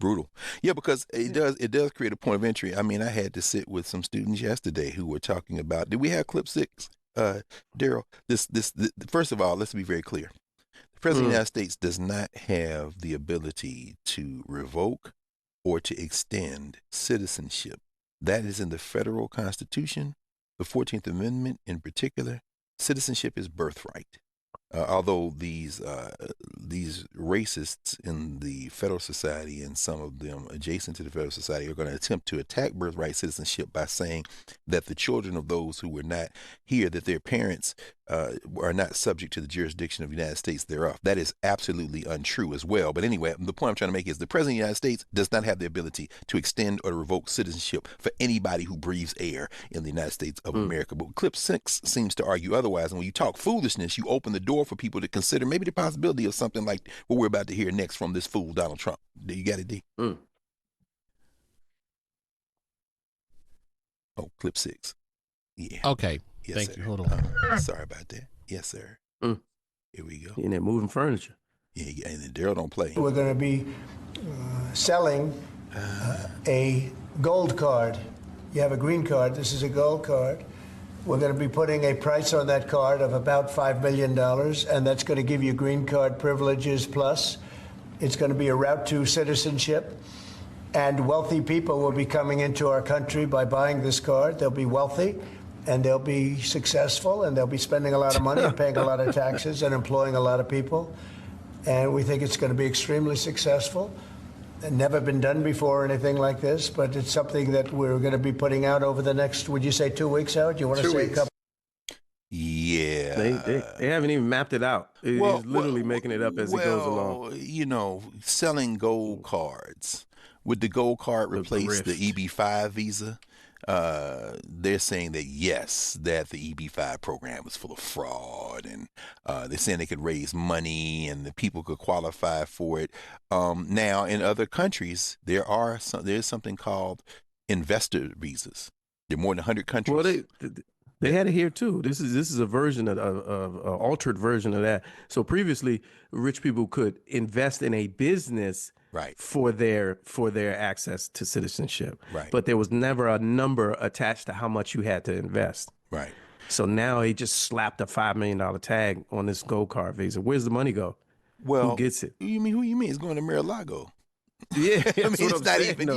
brutal. Yeah, because it does create a point of entry. I mean, I had to sit with some students yesterday who were talking about. Did we have clip six, Daryl? First of all, let's be very clear. The president of the Mm. United States does not have the ability to revoke or to extend citizenship. That is in the federal Constitution, the 14th Amendment in particular. Citizenship is birthright. Although these racists in the Federal Society and some of them adjacent to the Federal Society are going to attempt to attack birthright citizenship by saying that the children of those who were not here, that their parents are not subject to the jurisdiction of the United States thereof. That is absolutely untrue as well. But anyway, the point I'm trying to make is the President of the United States does not have the ability to extend or to revoke citizenship for anybody who breathes air in the United States of America. But Clip 6 seems to argue otherwise. And when you talk foolishness, you open the door for people to consider maybe the possibility of something like what we're about to hear next from this fool, Donald Trump. You got it, D? Mm. Oh, Clip 6. Yeah. Okay. Yes, Thank sir. you. Hold on. Sorry about that. Yes, sir. Mm. Here we go. In there moving furniture. Yeah, and then Daryl don't play. We're going to be selling a gold card. You have a green card. This is a gold card. We're going to be putting a price on that card of about $5 million, and that's going to give you green card privileges plus. It's going to be a route to citizenship. And wealthy people will be coming into our country by buying this card. They'll be wealthy, and they'll be successful, and they'll be spending a lot of money and paying a lot of taxes and employing a lot of people. And we think it's going to be extremely successful. And never been done before or anything like this, but it's something that we're going to be putting out over the next, would you say 2 weeks, Howard? You want to 2 say weeks. a couple? Yeah. They haven't even mapped it out. He's literally making it up as he goes along. Well, you know, selling gold cards. Would the gold card replace the EB-5 visa? They're saying that yes, that the EB-5 program was full of fraud, and they're saying they could raise money and the people could qualify for it. Now, in other countries, there's something called investor visas. There are more than 100 countries. Well, they had it here too. This is a version of altered version of that. So previously, rich people could invest in a business. Right. For their access to citizenship. Right. But there was never a number attached to how much you had to invest. Right. So now he just slapped a $5 million tag on this gold card visa. Where's the money go? Well, who gets it? Who you mean? It's going to Mar-a-Lago. Yeah, I mean, it's not even,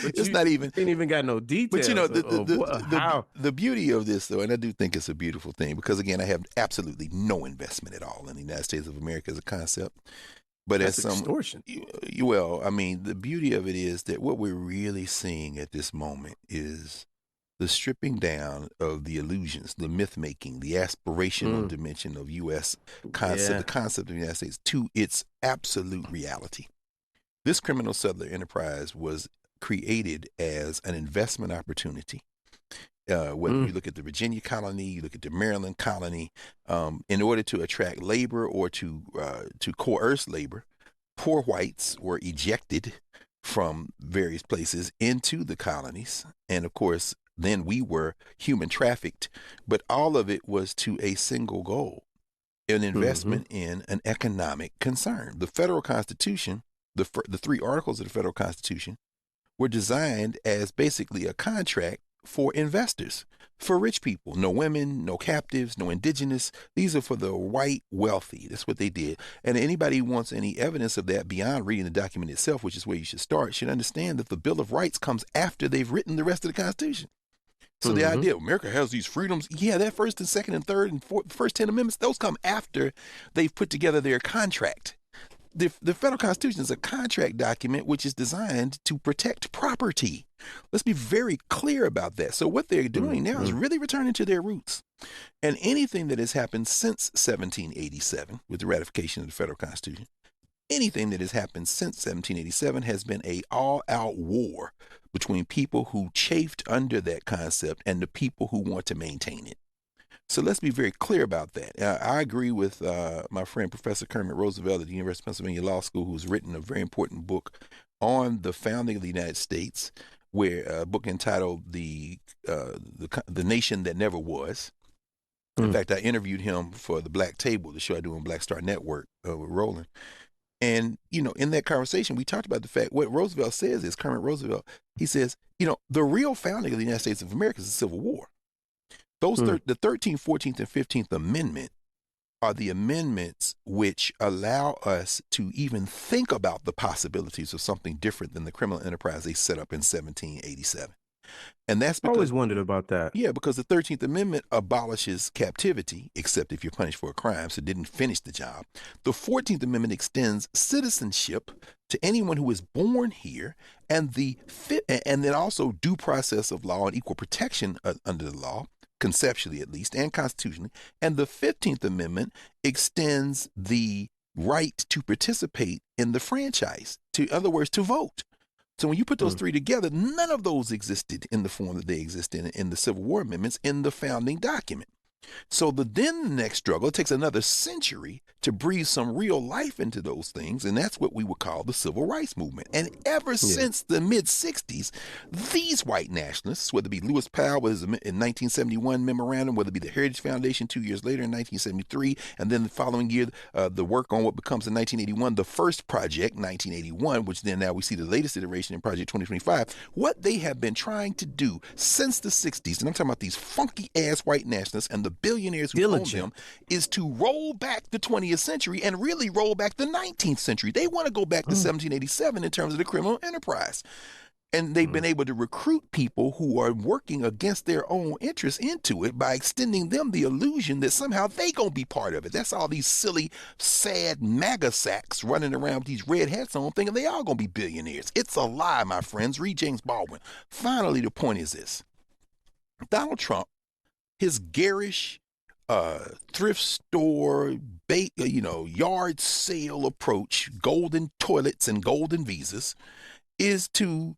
it's not even. Ain't even got no details. But the beauty of this, though, and I do think it's a beautiful thing, because again, I have absolutely no investment at all in the United States of America as a concept. But that's as some extortion. Well, I mean, the beauty of it is that what we're really seeing at this moment is the stripping down of the illusions, the myth making, the aspirational dimension of U.S. concept, the concept of the United States, to its absolute reality. This criminal settler enterprise was created as an investment opportunity. Whether you look at the Virginia colony, you look at the Maryland colony, in order to attract labor or to coerce labor, poor whites were ejected from various places into the colonies. And of course, then we were human trafficked. But all of it was to a single goal, an investment in an economic concern. The federal Constitution, the 3 articles of the federal Constitution, were designed as basically a contract for investors, for rich people. No women, no captives, no indigenous. These are for the white wealthy. That's what they did. And anybody who wants any evidence of that beyond reading the document itself, which is where you should start, should understand that the Bill of Rights comes after they've written the rest of the Constitution. So the idea America has these freedoms, that first and second and third and fourth, first 10 amendments, those come after they've put together their contract. The federal Constitution is a contract document which is designed to protect property. Let's be very clear about that. So what they're doing now is really returning to their roots. And anything that has happened since 1787 with the ratification of the federal Constitution, anything that has happened since 1787 has been a all-out war between people who chafed under that concept and the people who want to maintain it. So let's be very clear about that. I agree with my friend, Professor Kermit Roosevelt at the University of Pennsylvania Law School, who's written a very important book on the founding of the United States, where a book entitled The Nation That Never Was. In fact, I interviewed him for the Black Table, the show I do on Black Star Network with Roland. And, in that conversation, we talked about the fact what Roosevelt says is, Kermit Roosevelt, he says, the real founding of the United States of America is the Civil War. Those the 13th, 14th, and 15th Amendment are the amendments which allow us to even think about the possibilities of something different than the criminal enterprise they set up in 1787. And that's I because, always wondered about that. yeah, because the 13th Amendment abolishes captivity, except if you're punished for a crime, so it didn't finish the job. The 14th Amendment extends citizenship to anyone who is born here, and then also due process of law and equal protection under the law, conceptually at least, and constitutionally. And the 15th Amendment extends the right to participate in the franchise, in other words, to vote. So when you put those three together, none of those existed in the form that they exist in the Civil War amendments in the founding document. So the next struggle, it takes another century to breathe some real life into those things, and that's what we would call the Civil Rights Movement. And ever since the mid-'60s, these white nationalists, whether it be Lewis Powell with his in 1971 memorandum, whether it be the Heritage Foundation 2 years later in 1973, and then the following year, the work on what becomes in 1981, the first project, 1981, which then now we see the latest iteration in Project 2025, what they have been trying to do since the 60s, and I'm talking about these funky-ass white nationalists and the billionaires who own them, is to roll back the 20th century and really roll back the 19th century. They want to go back to 1787 in terms of the criminal enterprise. And they've been able to recruit people who are working against their own interests into it by extending them the illusion that somehow they gonna be part of it. That's all these silly, sad MAGA sacks running around with these red hats on thinking they all gonna be billionaires. It's a lie, my friends. Read James Baldwin. Finally, the point is this. Donald Trump, his garish thrift store, yard sale approach, golden toilets and golden visas, is to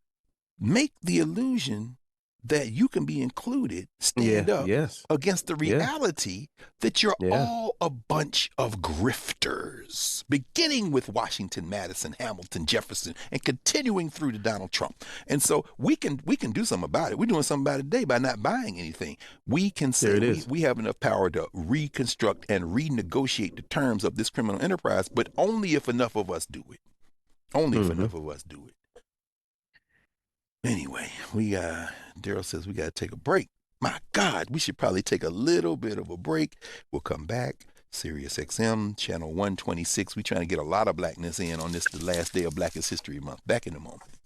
make the illusion that you can be included, stand up against the reality that you're all a bunch of grifters, beginning with Washington, Madison, Hamilton, Jefferson, and continuing through to Donald Trump. And so we can do something about it. We're doing something about it today by not buying anything. We can say we have enough power to reconstruct and renegotiate the terms of this criminal enterprise, but only if enough of us do it. Only if enough of us do it. Anyway, Daryl says we got to take a break. My God, we should probably take a little bit of a break. We'll come back. Sirius XM, channel 126. We're trying to get a lot of blackness in on this, the last day of Blackest History Month. Back in a moment.